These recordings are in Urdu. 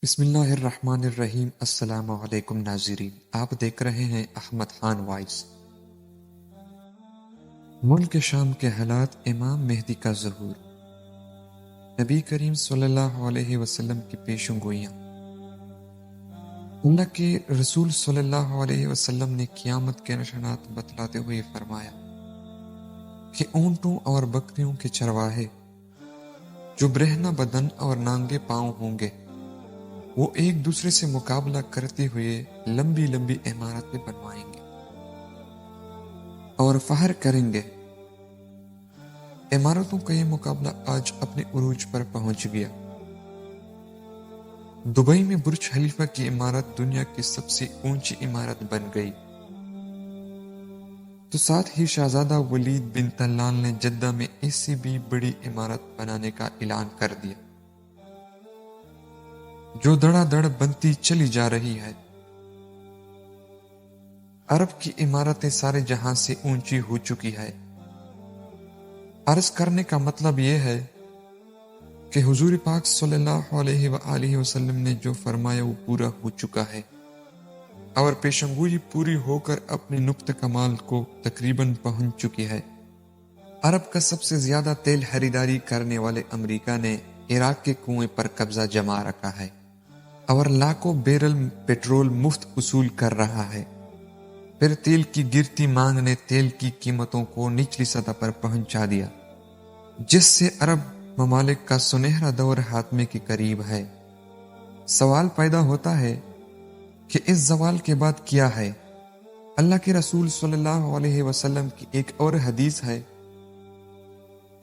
بسم اللہ الرحمن الرحیم۔ السلام علیکم ناظرین، آپ دیکھ رہے ہیں احمد خان وائس۔ ملک شام کے حالات، امام مہدی کا ظہور، نبی کریم صلی اللہ علیہ وسلم کی پیشن گوئیاں۔ اللہ کے رسول صلی اللہ علیہ وسلم نے قیامت کے نشانات بتلاتے ہوئے فرمایا کہ اونٹوں اور بکریوں کے چرواہے جو برہنہ بدن اور نانگے پاؤں ہوں گے، وہ ایک دوسرے سے مقابلہ کرتے ہوئے لمبی لمبی عمارتیں بنوائیں گے اور فخر کریں گے۔ عمارتوں کا یہ مقابلہ آج اپنے عروج پر پہنچ گیا۔ دبئی میں برج خلیفہ کی عمارت دنیا کی سب سے اونچی عمارت بن گئی، تو ساتھ ہی شہزادہ ولید بن طلال نے جدہ میں اس سے بھی بڑی عمارت بنانے کا اعلان کر دیا، جو دڑا دڑ بنتی چلی جا رہی ہے۔ عرب کی عمارتیں سارے جہاں سے اونچی ہو چکی ہے۔ عرض کرنے کا مطلب یہ ہے کہ حضور پاک صلی اللہ علیہ وآلہ وسلم نے جو فرمایا وہ پورا ہو چکا ہے، اور پیشنگوئی پوری ہو کر اپنے نقطہ کمال کو تقریباً پہنچ چکی ہے۔ عرب کا سب سے زیادہ تیل خریداری کرنے والے امریکہ نے عراق کے کنویں پر قبضہ جما رکھا ہے اور لاکھوں بیرل پیٹرول مفت وصول کر رہا ہے۔ پھر تیل کی گرتی مانگ نے تیل کی قیمتوں کو نچلی سطح پر پہنچا دیا، جس سے عرب ممالک کا سنہرا دور خاتمے کے قریب ہے۔ سوال پیدا ہوتا ہے کہ اس زوال کے بعد کیا ہے؟ اللہ کے رسول صلی اللہ علیہ وسلم کی ایک اور حدیث ہے،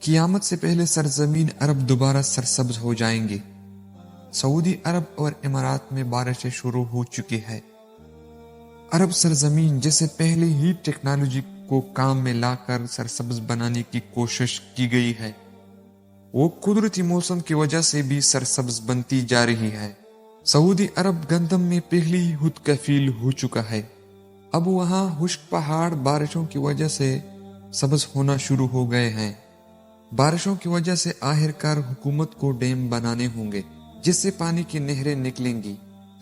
قیامت سے پہلے سرزمین عرب دوبارہ سرسبز ہو جائیں گے۔ سعودی عرب اور امارات میں بارشیں شروع ہو چکی ہے۔ عرب سرزمین جسے پہلے ہی ٹیکنالوجی کو کام میں لا کر سرسبز بنانے کی کوشش کی گئی ہے، وہ قدرتی موسم کی وجہ سے بھی سرسبز بنتی جا رہی ہے۔ سعودی عرب گندم میں پہلے ہی خود کفیل ہو چکا ہے، اب وہاں خشک پہاڑ بارشوں کی وجہ سے سبز ہونا شروع ہو گئے ہیں۔ بارشوں کی وجہ سے آخرکار حکومت کو ڈیم بنانے ہوں گے، جس سے پانی کی نہریں نکلیں گی،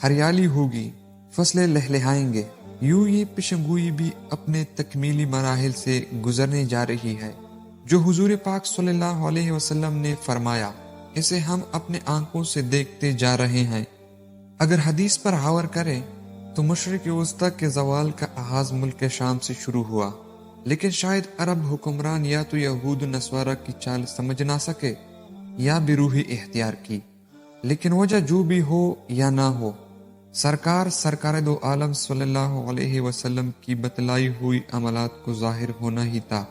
ہریالی ہوگی، فصلیں لہلہائیں گے۔ یوں یہ پیشنگوئی بھی اپنے تکمیلی مراحل سے گزرنے جا رہی ہے۔ جو حضور پاک صلی اللہ علیہ وسلم نے فرمایا، اسے ہم اپنے آنکھوں سے دیکھتے جا رہے ہیں۔ اگر حدیث پر غور کریں تو مشرق وسطیٰ کے زوال کا آغاز ملک شام سے شروع ہوا، لیکن شاید عرب حکمران یا تو یہود نصارہ کی چال سمجھ نہ سکے یا بروحی اختیار کی، لیکن وجہ جو بھی ہو یا نہ ہو، سرکار دو عالم صلی اللہ علیہ وسلم کی بتلائی ہوئی عملات کو ظاہر ہونا ہی تھا۔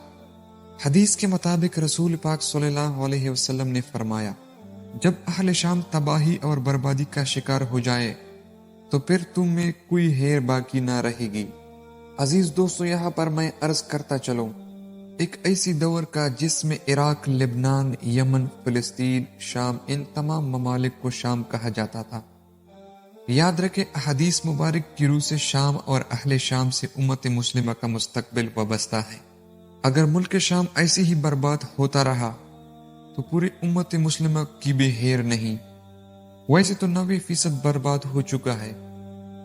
حدیث کے مطابق رسول پاک صلی اللہ علیہ وسلم نے فرمایا، جب اہل شام تباہی اور بربادی کا شکار ہو جائے تو پھر تم میں کوئی خیر باقی نہ رہے گی۔ عزیز دوستو، یہاں پر میں عرض کرتا چلوں ایک ایسی دور کا جس میں عراق، لبنان، یمن، فلسطین، شام، ان تمام ممالک کو شام کہا جاتا تھا۔ یاد رکھیں، احادیث مبارک کی روح سے شام اور اہل شام سے امت مسلمہ کا مستقبل وابستہ ہے۔ اگر ملک شام ایسے ہی برباد ہوتا رہا تو پوری امت مسلمہ کی بھی خیر نہیں۔ ویسے تو 90% برباد ہو چکا ہے۔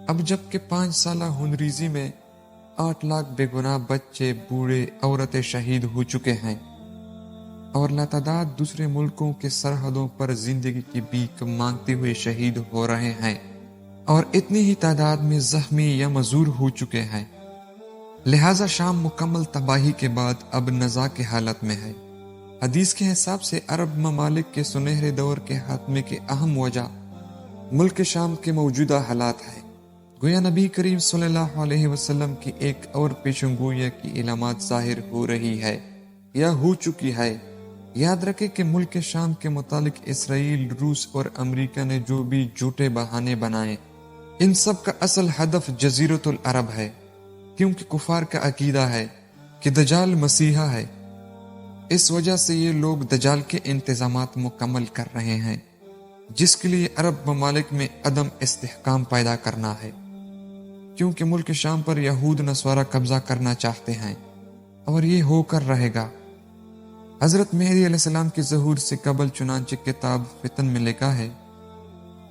اب جب کہ 5 سالہ خونریزی میں 8 لاکھ بے گناہ بچے، بوڑھے، عورتیں شہید ہو چکے ہیں، اور لاتعداد دوسرے ملکوں کے سرحدوں پر زندگی کی بھیک مانگتے ہوئے شہید ہو رہے ہیں، اور اتنی ہی تعداد میں زخمی یا معذور ہو چکے ہیں، لہٰذا شام مکمل تباہی کے بعد اب نزاع کی حالت میں ہے۔ حدیث کے حساب سے عرب ممالک کے سنہرے دور کے خاتمے کی اہم وجہ ملک شام کے موجودہ حالات ہے۔ گویا نبی کریم صلی اللہ علیہ وسلم کی ایک اور پیشنگوئی کی علامات ظاہر ہو رہی ہے یا ہو چکی ہے۔ یاد رکھیں کہ ملک شام کے متعلق اسرائیل، روس اور امریکہ نے جو بھی جھوٹے بہانے بنائے، ان سب کا اصل ہدف جزیرۃ العرب ہے، کیونکہ کفار کا عقیدہ ہے کہ دجال مسیحا ہے۔ اس وجہ سے یہ لوگ دجال کے انتظامات مکمل کر رہے ہیں، جس کے لیے عرب ممالک میں عدم استحکام پیدا کرنا ہے، کیونکہ ملک شام پر یہود نصارہ قبضہ کرنا چاہتے ہیں، اور یہ ہو کر رہے گا۔ حضرت مہدی علیہ السلام کے ظہور سے قبل چنانچہ کتاب فتن میں لکھا ہے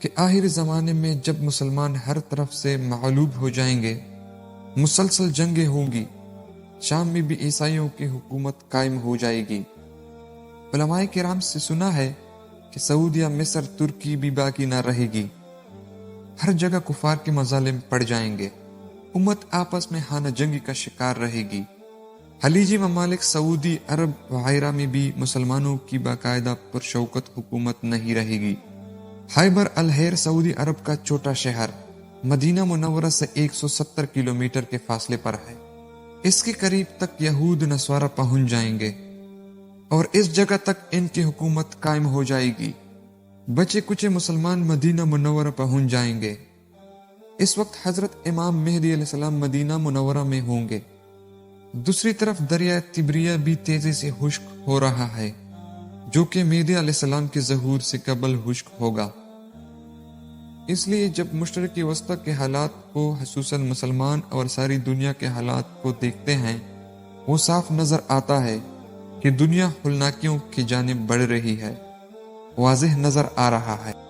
کہ آخر زمانے میں جب مسلمان ہر طرف سے مغلوب ہو جائیں گے، مسلسل جنگیں ہوں گی، شام میں بھی عیسائیوں کی حکومت قائم ہو جائے گی۔ علماء کرام سے سنا ہے کہ سعودیہ، مصر، ترکی بھی باقی نہ رہے گی، ہر جگہ کفار کے مظالم پڑ جائیں گے، امت آپس میں خانہ جنگی کا شکار رہے گی۔ خلیجی ممالک، سعودی عرب وغیرہ میں بھی مسلمانوں کی باقاعدہ پرشوکت حکومت نہیں رہے گی۔ خیبر الحیر سعودی عرب کا چھوٹا شہر مدینہ منورہ سے 170 کلومیٹر کے فاصلے پر ہے۔ اس کے قریب تک یہود نصارہ پہنچ جائیں گے اور اس جگہ تک ان کی حکومت قائم ہو جائے گی۔ بچے کچھ مسلمان مدینہ منورہ پہنچ جائیں گے۔ اس وقت حضرت امام مہدی علیہ السلام مدینہ منورہ میں ہوں گے۔ دوسری طرف دریائے تبریہ بھی تیزی سے خشک ہو رہا ہے، جو کہ مہدی علیہ السلام کے ظہور سے قبل خشک ہوگا۔ اس لیے جب مشرق وسطی کے حالات کو، خصوصاً مسلمان اور ساری دنیا کے حالات کو دیکھتے ہیں، وہ صاف نظر آتا ہے کہ دنیا ہولناکیوں کی جانب بڑھ رہی ہے، واضح نظر آ رہا ہے۔